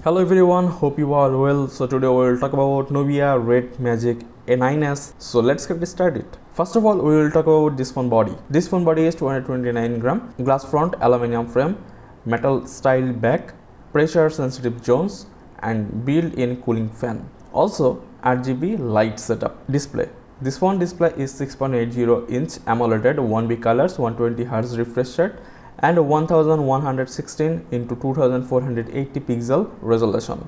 Hello everyone, hope you are well. So today we will talk about Nubia Red Magic A9s. So let's get started. First of all, we will talk about this phone body. This phone body is 229 gram, glass front, aluminum frame, metal style back, pressure sensitive zones and built-in cooling fan. Also RGB light setup. Display. This phone display is 6.80 inch AMOLED 1B colors, 120Hz refresh rate and 1116 into 2480 pixel resolution.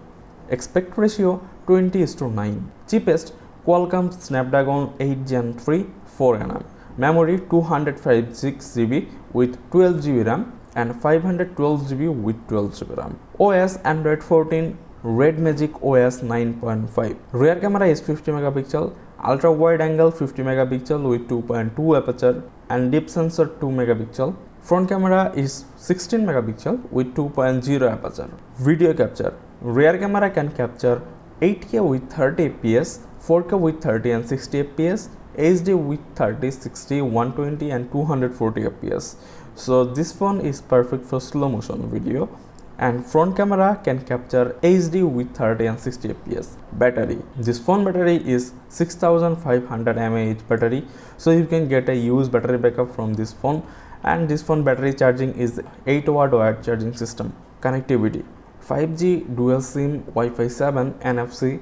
Aspect ratio 20:9. Cheapest Qualcomm Snapdragon 8 Gen 3 4nm. Memory 256GB with 12GB RAM and 512GB with 12GB RAM. OS Android 14 Red Magic OS 9.5. Rear camera is 50 megapixel, ultra wide angle 50 megapixel with 2.2 aperture and depth sensor 2 megapixel. Front camera is 16 megapixel with 2.0 aperture. Video capture. Rear camera can capture 8K with 30 fps, 4K with 30 and 60 fps, HD with 30, 60, 120 and 240 fps. So this phone is perfect for slow motion video. And front camera can capture HD with 30 and 60 fps. Battery. This phone battery is 6500 mAh battery, so you can get a huge battery backup from this phone. And this phone battery charging is 8-watt wired charging system. Connectivity. 5G dual SIM, Wi-Fi 7, NFC,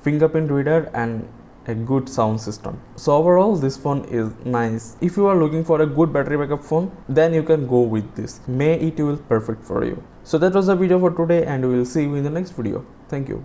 fingerprint reader and a good sound system. So overall this phone is nice. If you are looking for a good battery backup phone, then you can go with this. May it will perfect for you. So that was the video for today and we will see you in the next video. Thank you.